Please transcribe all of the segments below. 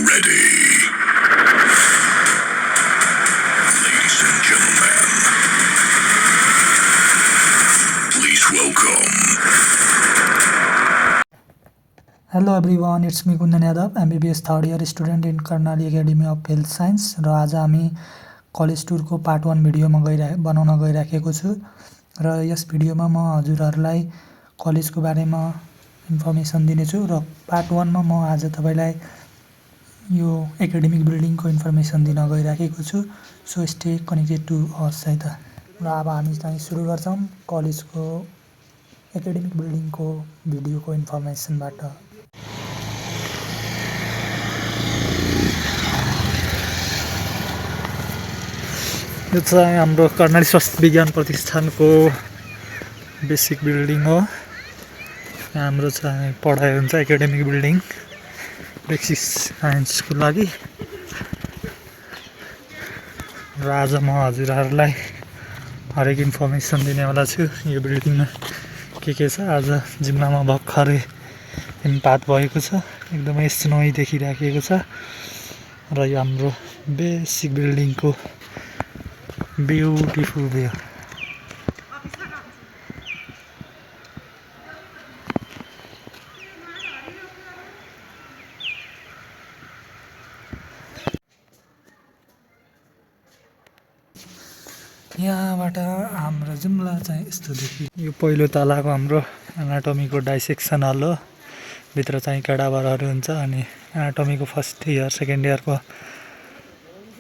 ready. Ladies and gentlemen, please welcome. Hello everyone, it's me Kundan Yadav, MBBS third year student in Karnali Academy of Health Science. र आज हामी college टुरको part 1 भिडियोमा बनाउन गइराखेको छु र यस भिडियोमा म हजुरहरुलाई कलेजको बारेमा इन्फर्मेसन दिनेछु र पार्ट 1 मा म आज तपाईलाई यो एकाडेमिक बिल्डिङको इन्फर्मेसन दिन गइराखेको छु. So stay connected to us है त. र अब हामी चाहिँ सुरु गर्छौं कलेजको एकाडेमिक बिल्डिङको भिडियोको इन्फर्मेसनबाट. यो चाहिँ हाम्रो कर्णाली स्वास्थ्य विज्ञान प्रतिष्ठानको बेसिक बिल्डिङ हो. हाम्रो चाहिँ पढाइ हुन्छ एकाडेमिक बिल्डिङ बेसिक साइन्सको लागि. र आज म हजुरहरुलाई हरेक इन्फर्मेसन दिनेवाला छु. यो बिल्डिङमा के छ. आज जिम्लामा भर्खरै हिमपात भएको छ. एकदमै स्नोई देखिराखेको छ र यो हाम्रो बेसिक बिल्डिङको ब्युटिफुल भ्यू. यहाँबाट हाम्रो जुम्ला चाहिँ यस्तो देखि. यो पहिलो तलाको हाम्रो एनाटोमीको डाइसेक्सन हल हो. भित्र चाहिँ केडावरहरू हुन्छ अनि एनाटोमीको फर्स्ट इयर सेकेन्ड इयरको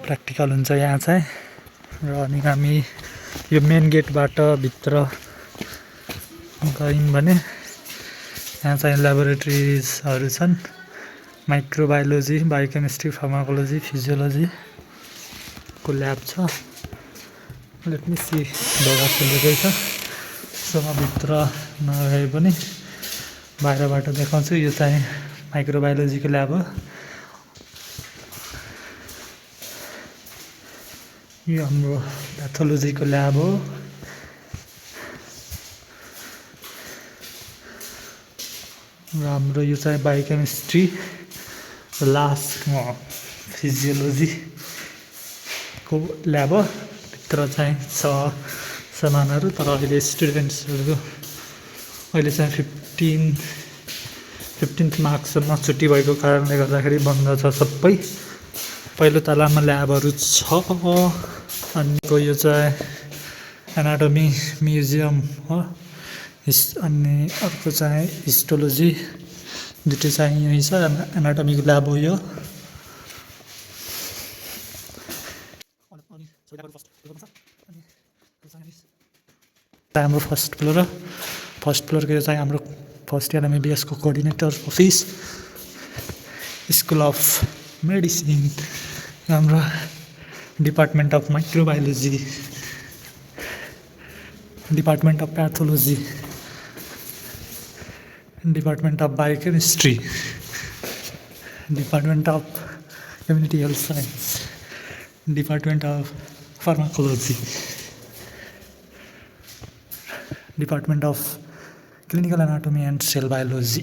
प्र्याक्टिकल हुन्छ यहाँ चाहिँ. र अनि हामी यो मेन गेटबाट भित्र गयौं भने यहाँ चाहिँ ल्याबोरेटरिजहरू छन्. माइक्रोबायोलोजी, बायोकेमिस्ट्री, फार्माकोलोजी, फिजियोलोजी को ल्याब छ. लेट मी सी ढोका खोलेकै छ. सो म भित्र नगए पनि बाहिरबाट देखाउँछु. यो चाहिँ माइक्रोबायोलोजीको ल्याब हो. यो हाम्रो प्याथोलोजीको ल्याब हो. र हाम्रो यो चाहिँ बायोकेमिस्ट्री, लास्टमा फिजियोलोजीको ल्याब हो. भित्र चाहिँ छ सामानहरू. तर अहिले स्टुडेन्ट्सहरू अहिले चाहिँ 15th मार्चसम्म छुट्टी भएको कारणले गर्दाखेरि बन्द छ सबै. पहिलो तलामा ल्याबहरू छ. अनि यो चाहिँ एनाटोमी म्युजियम हो. अनि अर्को चाहिँ हिस्टोलोजी. दुईटै चाहिँ यही छ. एनाटोमीको ल्याब हो यो. हाम्रो फर्स्ट फ्लोरको चाहिँ हाम्रो फर्स्ट इयर MBBS को coordinator office, school of medicine, हाम्रो department of microbiology, department of pathology, department of biochemistry, department of community health science, department of pharmacology, department of clinical anatomy and cell biology.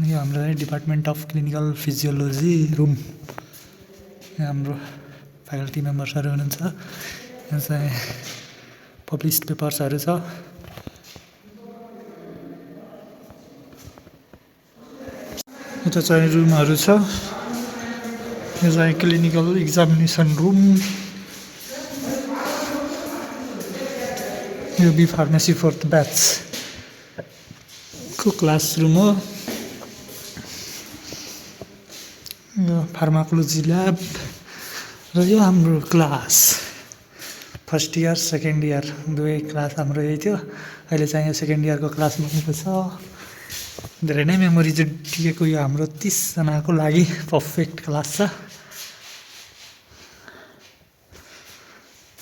यो हाम्रो department of clinical physiology room. हाम्रो faculty मेम्बर्सहरू हुनुहुन्छ. यहाँ चाहिँ published पेपर्सहरू छ. यता चाहिँ रुमहरू छ. यो चाहिँ क्लिनिकल एक्जामिनेसन रुम. यो बी फार्मेसी 4th ब्याच को क्लासरुम हो. यो फार्माकोलोजी ल्याब. र यो हाम्रो class first year second year दुवै क्लास हाम्रो यही थियो. अहिले चाहिँ यो सेकेन्ड इयरको क्लास बनेको छ. धेरै नै मेमोरी दिएको यो हाम्रो 30 जनाको लागि पर्फेक्ट क्लास छ.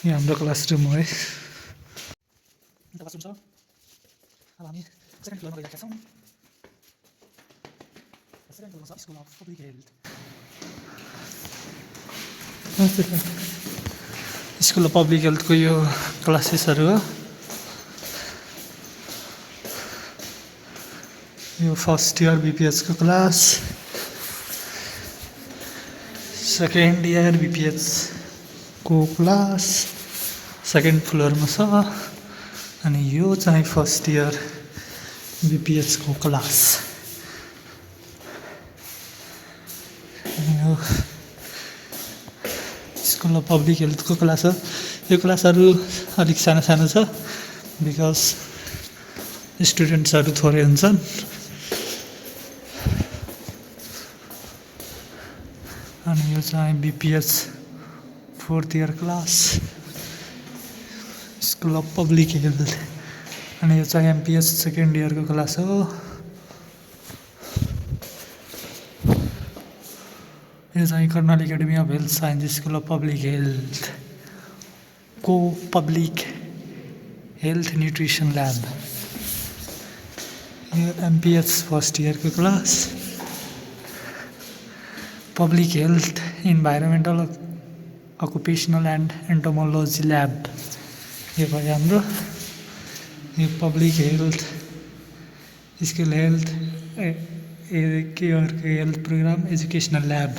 यो हाम्रो क्लासरुम हो है. अब हामी सेकेन्ड फ्लोरमा गइरहेका छौँ. सेकेन्ड फ्लोरमा छ school of public health. School of public हेल्थको यो क्लासेसहरू हो. यो फर्स्ट इयर BPH को क्लास, सेकेन्ड इयर BPH को क्लास सेकेन्ड फ्लोरमा छ। अनि यो चाहिँ फर्स्ट इयर BPH को क्लास। यो स्कुल अफ पब्लिक हेल्थको क्लास हो। यो क्लासहरू अलिक सानो सानो छ बिकज स्टुडेन्ट्सहरू थोरै हुन्छन्। अनि यो चाहिँ BPH fourth year class school of public health. अनि यो चाहिँ MPH सेकेन्ड इयरको क्लास हो। यो चाहिँ Karnali academy of health science school of public health को पब्लिक हेल्थ न्युट्रिसन ल्याब। यो MPH फर्स्ट इयरको class public health environmental occupational and entomology lab. यो भयो हाम्रो यो पब्लिक हेल्थ स्कुल हेल्थ केयरको हेल्थ प्रोग्राम एजुकेसनल ल्याब।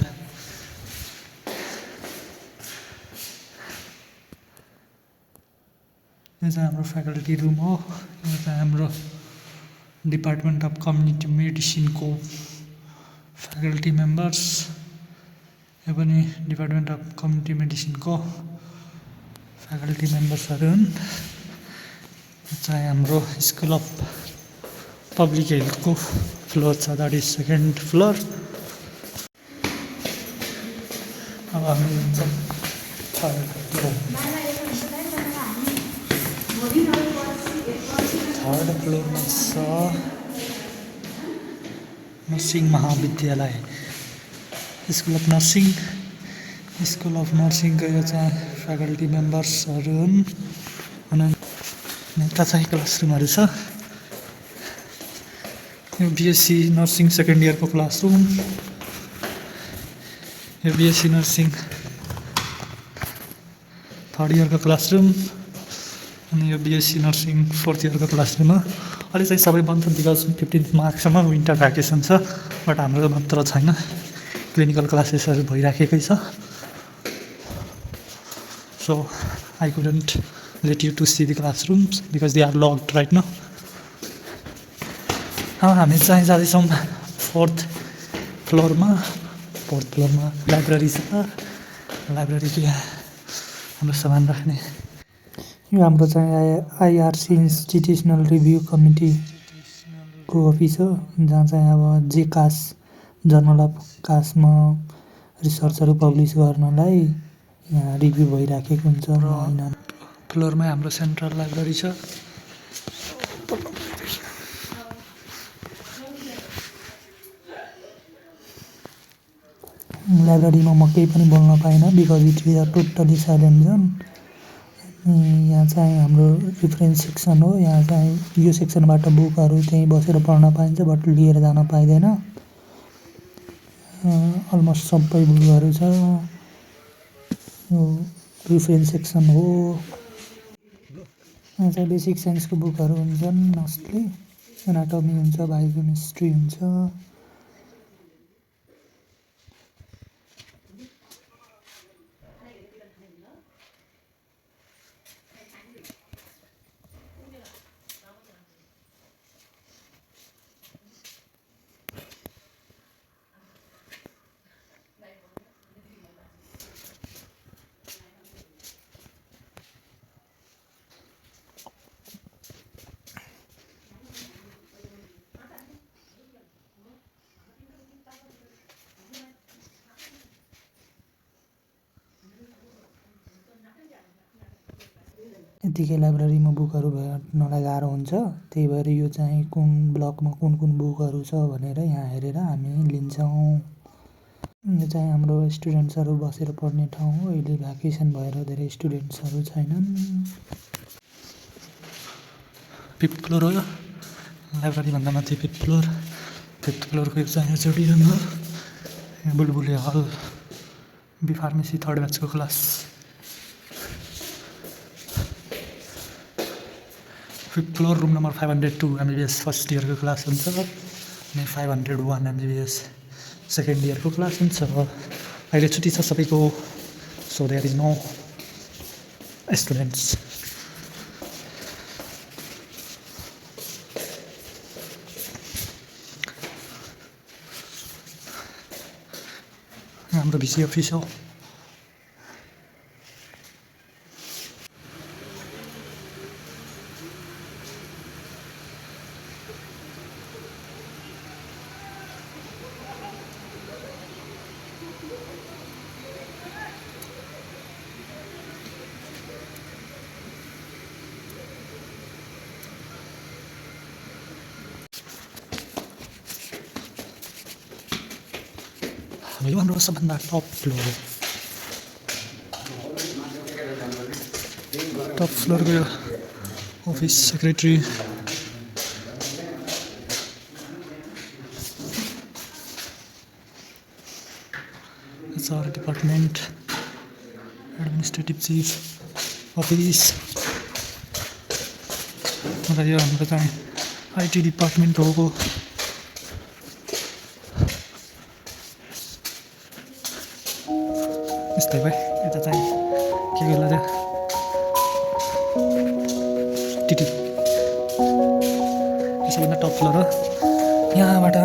यो चाहिँ हाम्रो फ्याकल्टी रुम हो। यो चाहिँ हाम्रो डिपार्टमेन्ट अफ कम्युनिटी मेडिसिनको फ्याकल्टी मेम्बर्स। यो पनि डिपार्टमेन्ट अफ कम्युनिटी मेडिसिनको फ्याकल्टी मेम्बर्सहरू हुन्। यो चाहिँ हाम्रो स्कुल अफ पब्लिक हेल्थको फ्लोर छ, द्याट इज सेकेन्ड फ्लोर। अब हामी हुन्छौँ थर्ड फ्लोरमा छ नर्सिङ महाविद्यालय school of nursing. School of नर्सिङको यो चाहिँ फ्याकल्टी मेम्बर्सहरू हुन्। अनि यता चाहिँ क्लासरुमहरू छ। यो BSc नर्सिङ सेकेन्ड इयरको क्लासरुम। यो BSc नर्सिङ थर्ड इयरको क्लासरुम। अनि यो BSc नर्सिङ फोर्थ इयरको क्लासरुम हो। अहिले चाहिँ सबै बन्द छ बिकज 15 मार्चसम्म विन्टर भ्याकेसन छ। बट हाम्रो मात्र छैन, क्लिनिकल क्लासेसहरू भइराखेकै छ। So I couldn't let you to see the classrooms because they are locked right now. हामी चाहिँ जाँदैछौँ फोर्थ फ्लोरमा लाइब्रेरी छ। लाइब्रेरीको यहाँ हाम्रो सामान राख्ने यो हाम्रो चाहिँ IRC इन्स्टिट्युसनल रिभ्यू कमिटीको अफिस हो, जहाँ चाहिँ अब JCAS जर्नल अफ कासमा रिसर्चहरू पब्लिस गर्नलाई यहाँ रिभ्यू भइराखेको हुन्छ। होइन फ्लोरमै हाम्रो सेन्ट्रल लाइब्रेरी छ। लाइब्रेरीमा म केही पनि बोल्न पाइनँ because it is a totally silent John. यहाँ चाहिँ हाम्रो रिफरेन्स सेक्सन हो। यहाँ चाहिँ यो सेक्सनबाट बुकहरू त्यहीँ बसेर पढ्न पाइन्छ बट लिएर जान पाइँदैन। अलमोस्ट सबै बुकहरू छ। यो रिफरेन्स सेक्सन हो। यहाँ चाहिँ बेसिक साइन्सको बुकहरू हुन्छन् मोस्टली। एनाटोमी हुन्छ, बायोकेमिस्ट्री हुन्छ। यतिकै लाइब्रेरीमा बुकहरू भेट्नलाई गाह्रो हुन्छ। त्यही भएर यो चाहिँ कुन ब्लकमा कुन कुन बुकहरू छ भनेर यहाँ हेरेर हामी लिन्छौँ। यो चाहिँ हाम्रो स्टुडेन्ट्सहरू बसेर पढ्ने ठाउँ हो। अहिले भ्याकेसन भएर धेरै स्टुडेन्ट्सहरू छैनन्। फिफ्थ फ्लोर हो। लाइब्रेरीभन्दा माथि फिफ्थ फ्लोरको यो चाहिँ एचओडी रुम हो। बुलबुले हल बी फार्मेसी थर्ड ब्याचको class. Fifth floor room number 502 MBBS first इयरको क्लास हुन्छ। अनि 501 MBBS सेकेन्ड इयरको क्लास हुन्छ। अहिले छुट्टी छ सबैको, so there is no students. हाम्रो भिसी अफिस हो। यो हाम्रो सबभन्दा टप फ्लोर हो। टप फ्लोरको यो office secretary, HR department, administrative chief office र यो हाम्रो चाहिँ IT डिपार्टमेन्ट हो। यस्तै भयो। यता चाहिँ के गर्ला त्यो टिटी, सबभन्दा टप फ्लोर हो। यहाँबाट